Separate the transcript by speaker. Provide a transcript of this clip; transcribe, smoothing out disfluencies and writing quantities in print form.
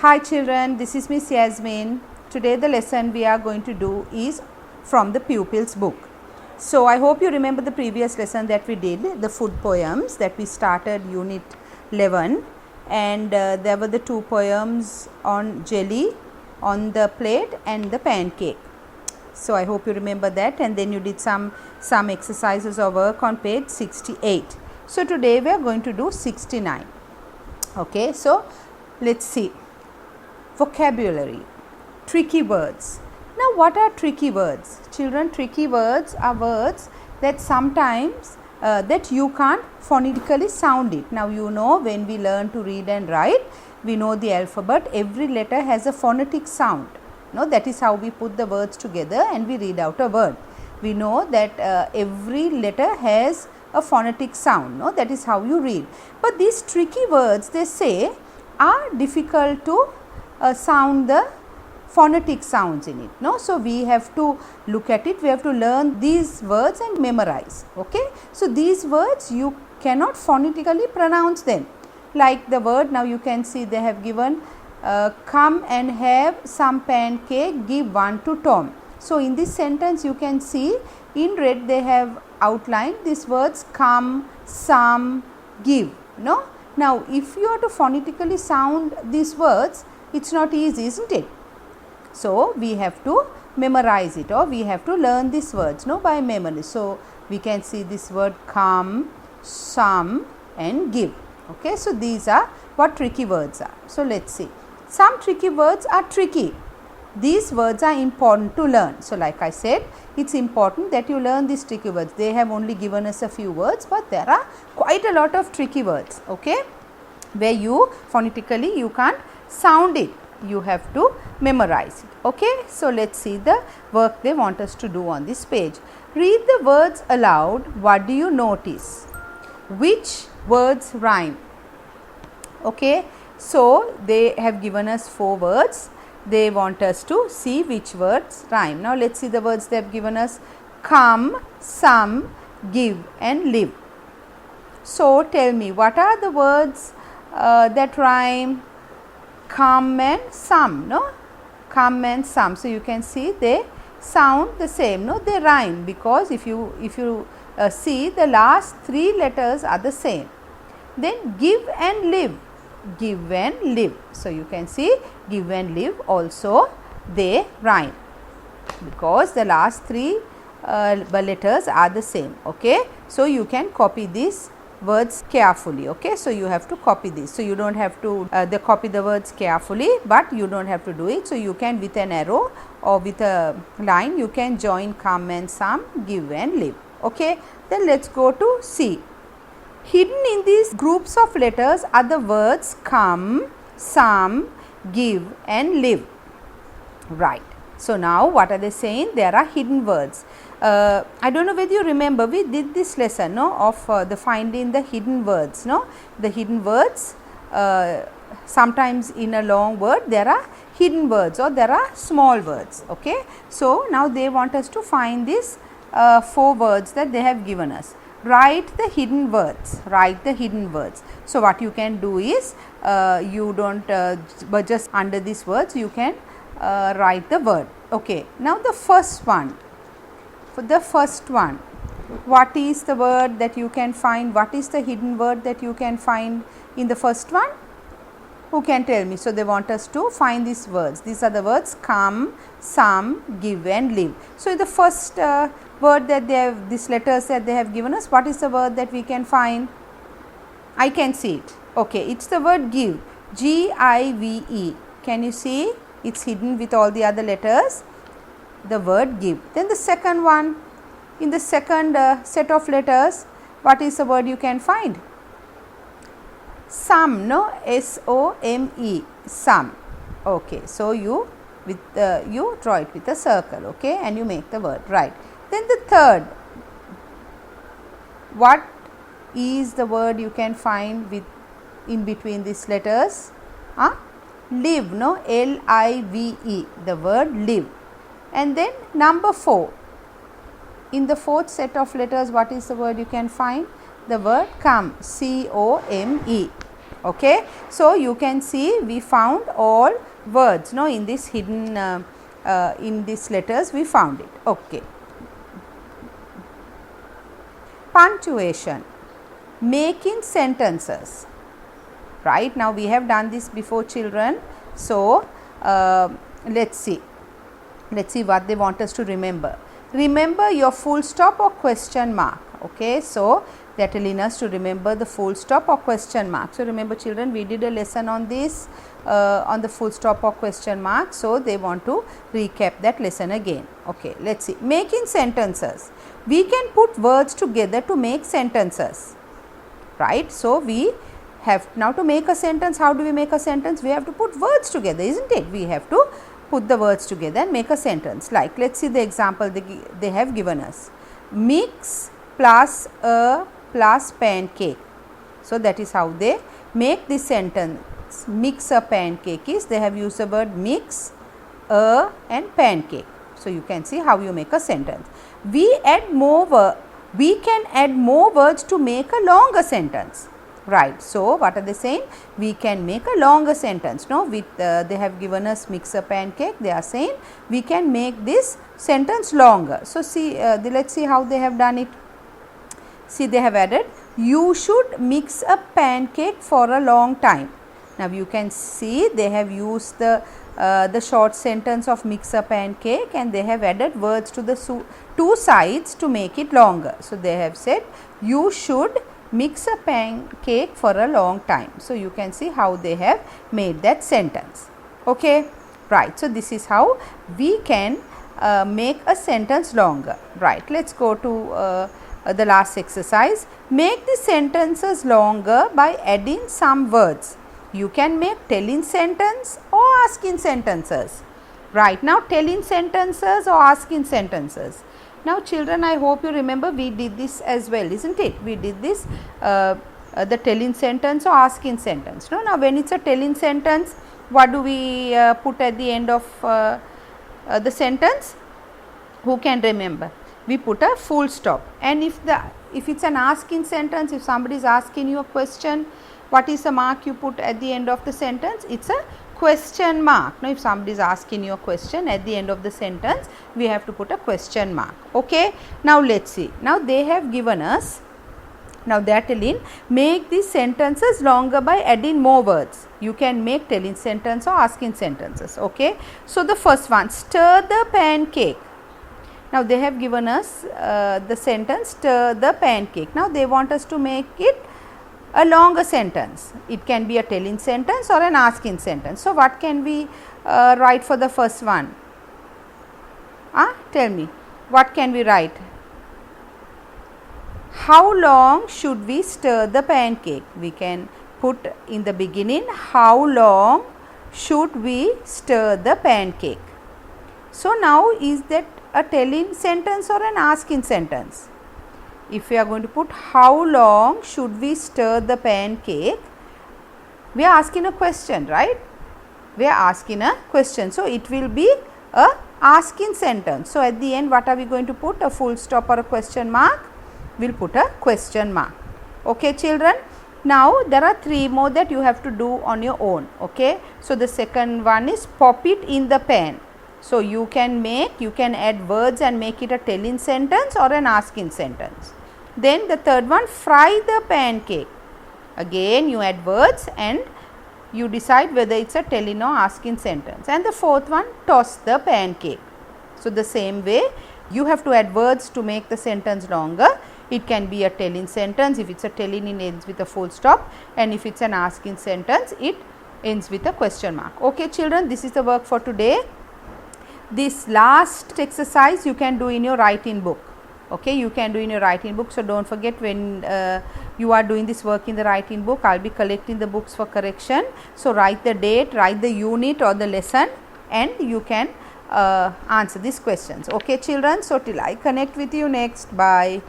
Speaker 1: Hi children, this is Miss Yasmin. Today the lesson we are going to do is from the pupils book. So I hope you remember the previous lesson that we did, the food poems that we started unit 11, and there were the two poems on jelly on the plate and the pancake. So I hope you remember that, and then you did some exercises or work on page 68. So today we are going to do 69. Okay, so let's see. Vocabulary, tricky words. Now what are tricky words? Children, tricky words are words that sometimes that you can't phonetically sound it. Now you know when we learn to read and write, we know the alphabet, every letter has a phonetic sound. No, that is how we put the words together and we read out a word. We know that every letter has a phonetic sound. No, that is how you read. But these tricky words, they say, are difficult to sound the phonetic sounds in it. No, so we have to look at it, we have to learn these words and memorize. Okay, so these words you cannot phonetically pronounce them, like the word, now you can see they have given come and have some pancake, give one to Tom. So in this sentence you can see in red they have outlined these words come, some, give. No, now if you are to phonetically sound these words, it's not easy, isn't it? So we have to memorize it, or we have to learn these words, no, by memory. So we can see this word come, some and give. Okay, so these are what tricky words are. So let's see. Some tricky words are tricky. These words are important to learn. So like I said, it's important that you learn these tricky words. They have only given us a few words, but there are quite a lot of tricky words, okay, where you phonetically you can't sound it, you have to memorize it. Okay, so let's see the work they want us to do on this page. Read the words aloud. What do you notice? Which words rhyme? Okay, so they have given us 4 words. They want us to see which words rhyme. Now let's see the words they have given us: come, some, give and live. So tell me, what are the words that rhyme? Come and some, no? Come and some. So you can see they sound the same, no? They rhyme, because if you see, the last 3 letters are the same. Then give and live, give and live. So you can see give and live also they rhyme, because the last 3 letters are the same. Okay, so you can copy these words carefully. Okay, so you have to copy this. So you don't have to copy the words carefully, but you don't have to do it. So you can, with an arrow or with a line, you can join come and some, give and live. Okay, then let's go to C. Hidden in these groups of letters are the words come, some, give and live. Right. So now what are they saying? There are hidden words. I don't know whether you remember, we did this lesson, no, of the finding the hidden words. No, the hidden words, sometimes in a long word there are hidden words or there are small words. Okay, so now they want us to find these 4 words that they have given us. Write the hidden words. Write the hidden words. So what you can do is, you don't but just under these words you can write the word. Okay, now the first one. For the first one, what is the word that you can find? What is the hidden word that you can find in the first one? Who can tell me? So they want us to find these words. These are the words come, some, give and live. So the first word that they have, these letters that they have given us, what is the word that we can find? I can see it. Okay, it's the word give, G-I-V-E. Can you see? It's hidden with all the other letters, the word give. Then the second one, in the second set of letters, what is the word you can find? Some, no, S-O-M-E, some. Okay, so you draw it with a circle, okay, and you make the word, right. Then the third, what is the word you can find with in between these letters? Live, no, L-I-V-E, the word live. And then number 4, in the fourth set of letters, what is the word you can find? The word come, C-O-M-E. Okay. So, you can see we found all words, no, in this hidden in these letters we found it. Okay. Punctuation, making sentences, right. Now, we have done this before, children. So, let us see what they want us to remember. Remember your full stop or question mark. Okay. So, they are telling us to remember the full stop or question mark. So, remember children, we did a lesson on this on the full stop or question mark. So, they want to recap that lesson again. Okay. Let us see, making sentences. We can put words together to make sentences, right. So, we have now to make a sentence. How do we make a sentence? We have to put words together, isn't it? We have to put the words together and make a sentence. Like, let us see the example they have given us. Mix plus a plus pancake. So, that is how they make this sentence. Mix a pancake is, they have used the word mix, a and pancake. So, you can see how you make a sentence. We can add more words to make a longer sentence, right. So, what are they saying? We can make a longer sentence. No, with they have given us mix a pancake, they are saying we can make this sentence longer. So, see let us see how they have done it. See, they have added, you should mix a pancake for a long time. Now, you can see they have used the short sentence of mix a pancake and they have added words to the two sides to make it longer. So, they have said you should mix a pancake for a long time. So, you can see how they have made that sentence. Okay, right. So, this is how we can make a sentence longer, right. Let us go to the last exercise. Make the sentences longer by adding some words. You can make telling sentence or asking sentences, right. Now, telling sentences or asking sentences. Now, children, I hope you remember we did this as well, isn't it? We did this the telling sentence or asking sentence. No, now when it is a telling sentence, what do we put at the end of the sentence? Who can remember? We put a full stop. And if it is an asking sentence, if somebody is asking you a question, what is the mark you put at the end of the sentence? It is a question mark. Now, if somebody is asking you a question at the end of the sentence, we have to put a question mark. Okay. Now, let us see. Now, they have given us, now they are telling, make these sentences longer by adding more words. You can make telling sentence or asking sentences. Okay. So, the first one, stir the pancake. Now, they have given us the sentence, stir the pancake. Now, they want us to make it a longer sentence. It can be a telling sentence or an asking sentence. So, what can we write for the first one? Tell me, what can we write? How long should we stir the pancake? We can put in the beginning, how long should we stir the pancake? So, now is that a telling sentence or an asking sentence? If we are going to put how long should we stir the pancake, we are asking a question, right? We are asking a question. So, it will be a asking sentence. So, at the end what are we going to put? A full stop or a question mark? We will put a question mark. Okay, children. Now, there are 3 more that you have to do on your own. Okay. So, the second one is pop it in the pan. So, you can add words and make it a telling sentence or an asking sentence. Then the third one, fry the pancake. Again you add words and you decide whether it is a telling or asking sentence. And the fourth one, toss the pancake. So, the same way you have to add words to make the sentence longer. It can be a telling sentence. If it is a telling, it ends with a full stop, and if it is an asking sentence, it ends with a question mark. Okay, children, this is the work for today. This last exercise you can do in your writing book. Okay, you can do in your writing book. So, do not forget, when you are doing this work in the writing book, I will be collecting the books for correction. So, write the date, write the unit or the lesson, and you can answer these questions. Okay, children. So, till I connect with you next. Bye.